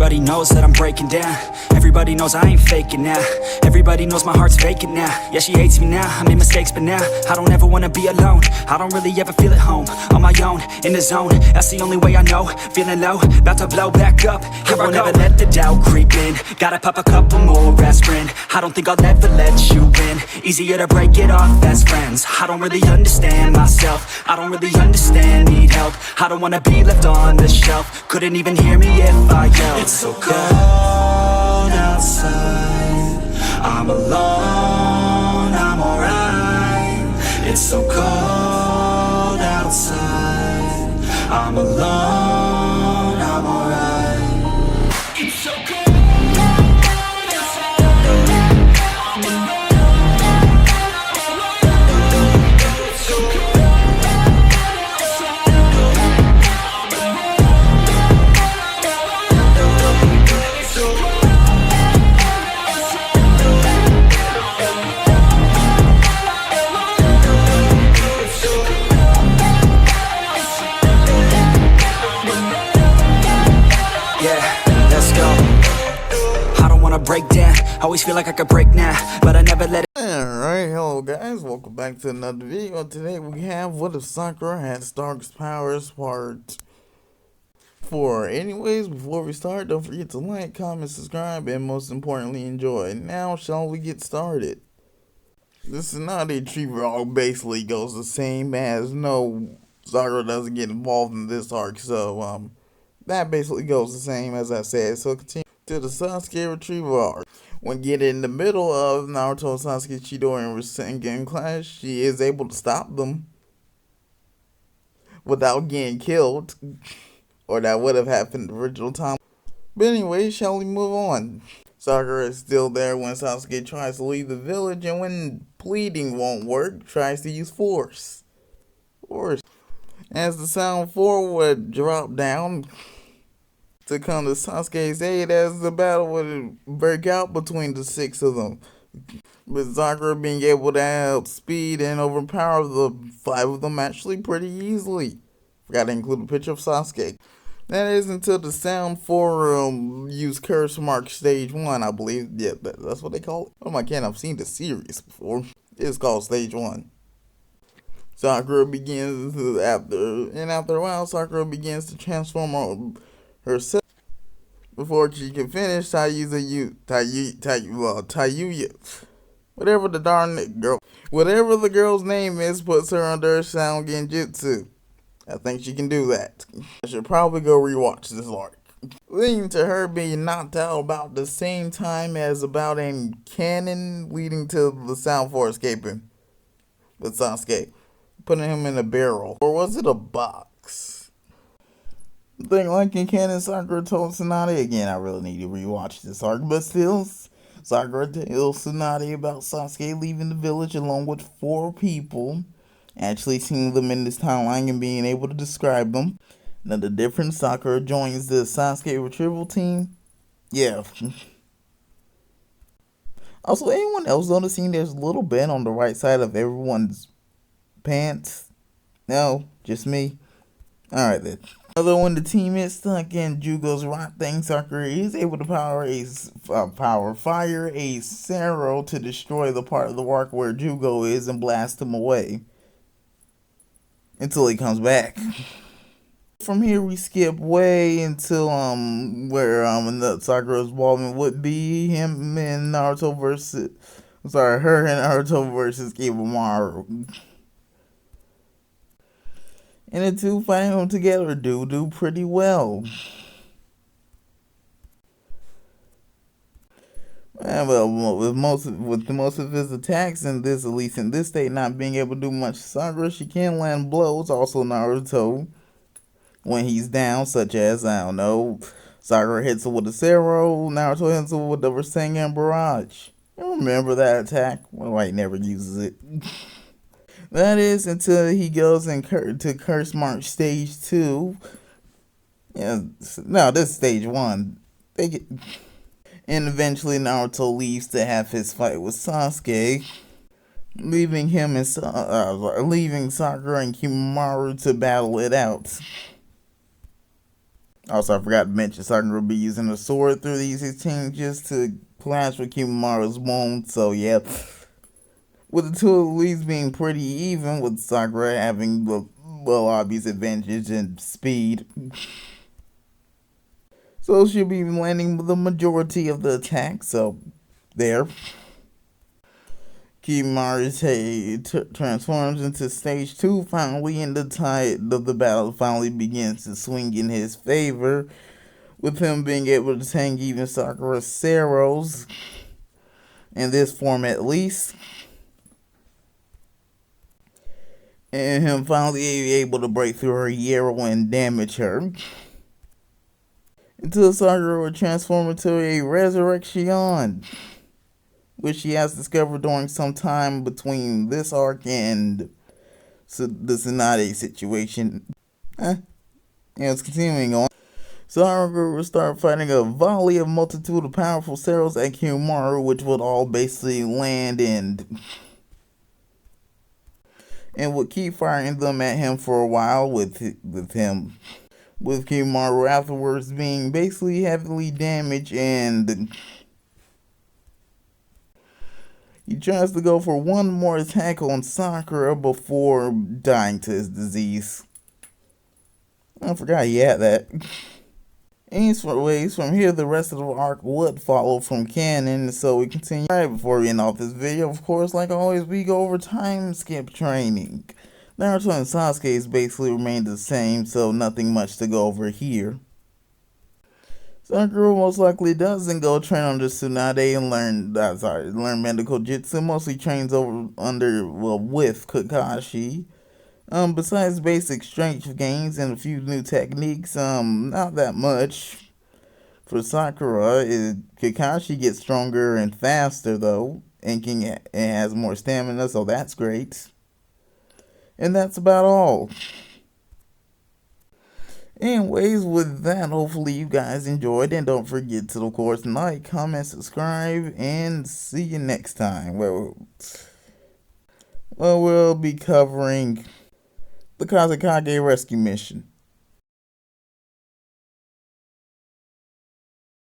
Everybody knows that I'm breaking down. Everybody knows I ain't faking now. Everybody knows my heart's vacant now. Yeah, she hates me now, I made mistakes, but now I don't ever wanna be alone. I don't really ever feel at home. On my own, in the zone, that's the only way I know. Feeling low, about to blow back up. Here I won't ever let the doubt creep in. Gotta pop a couple more aspirin. I don't think I'll ever let you in. Easier to break it off as friends. I don't really understand myself. I don't really understand, need help. I don't wanna be left on the shelf. Couldn't even hear me if I yelled. It's so cold outside, I'm alone, I'm alright. It's so cold outside, I'm alone, I'm alright. It's so cold. Break down, always feel like I could break now, but I never let it. Alright, hello guys, welcome back to another video. Today we have What If Sakura Had Stark's Powers Part 4. Anyways, before we start, don't forget to like, comment, subscribe, and most importantly, enjoy. Now, shall we get started? This Tsunade Retriever arc basically goes the same as no, Sakura doesn't get involved in this arc, so that basically goes the same as I said, so continue to the Sasuke Retrieval arc. When getting in the middle of Naruto, Sasuke, Chidori, and Rasengan clash, she is able to stop them without getting killed, or that would have happened in the original time. But anyway, shall we move on? Sakura is still there when Sasuke tries to leave the village, and when pleading won't work, tries to use force. As the sound 4 would drop down to come to Sasuke's aid as the battle would break out between the 6 of them, with Sakura being able to outspeed and overpower the 5 of them actually pretty easily. Forgot to include a picture of Sasuke. That is until the Sound 4 use Curse Mark Stage 1, I believe. Yeah, that's what they call it. Oh my god, I've seen the series before. It's called Stage 1. Sakura begins after a while, Sakura begins to transform herself. Before she can finish, Tayuya, whatever the girl's name is, puts her under Sound Genjutsu. I think she can do that. I should probably go rewatch this arc. Leading to her being knocked out about the same time as about a cannon, leading to the Sound 4 escaping with Sasuke, putting him in a barrel. Or was it a box? Thing like in canon, Sakura told Tsunade again. I really need to rewatch this arc, but still, Sakura tells Tsunade about Sasuke leaving the village along with 4 people, actually seeing them in this timeline and being able to describe them. Now the difference, Sakura joins the Sasuke retrieval team. Yeah. Also, anyone else noticing there's a little bend on the right side of everyone's pants? No, just me. Alright then. Although when the team is stuck in Jugo's rock thing, Sakura is able to fire a Sero to destroy the part of the rock where Jugo is and blast him away until he comes back. From here we skip way until where Sakura's involvement would be her and Naruto versus Kiba. And the two fighting them together do pretty well. Well, with most of his attacks in this, at least in this state, not being able to do much to Sakura, she can land blows. Also Naruto, when he's down, such as, I don't know, Sakura hits her with a Sero, Naruto hits her with the Rasengan Barrage. You remember that attack? Well, he never uses it. That is until he goes to Curse Mark Stage 2. Yeah, no, this is Stage 1. And eventually Naruto leaves to have his fight with Sasuke, leaving Sakura and Kimimaro to battle it out. Also, I forgot to mention Sakura will be using a sword through these exchanges to clash with Kimimara's wound. So yeah, with the two of these being pretty even, with Sakura having the obvious advantage in speed. So she'll be landing the majority of the attack. So there. Kimimara transforms into stage 2 finally, and the tide of the battle finally begins to swing in his favor, with him being able to tank even Sakura's arrows, in this form at least, and him finally able to break through her arrow and damage her, until Sakura would transform into a resurrection, which she has discovered during some time between this arc and the Tsunade situation. And it's continuing on. Sakura will start fighting a volley of multitude of powerful arrows at Kimimara, which would all basically land and would keep firing them at him for a while, with Kimimara afterwards being basically heavily damaged, and he tries to go for one more attack on Sakura before dying to his disease. I forgot he had that. Anyways, from here, the rest of the arc would follow from canon, so we continue. Alright, before we end off this video, of course, like always, we go over time skip training. Naruto and Sasuke's basically remained the same, so nothing much to go over here. Sakura most likely doesn't go train under Tsunade and learn medical jutsu. Mostly trains with Kakashi. Besides basic strength gains and a few new techniques, not that much. For Sakura, Kakashi gets stronger and faster though, and has more stamina, so that's great. And that's about all. Anyways, with that, hopefully you guys enjoyed, and don't forget to, of course, like, comment, subscribe, and see you next time. We'll be covering the Kazekage rescue mission.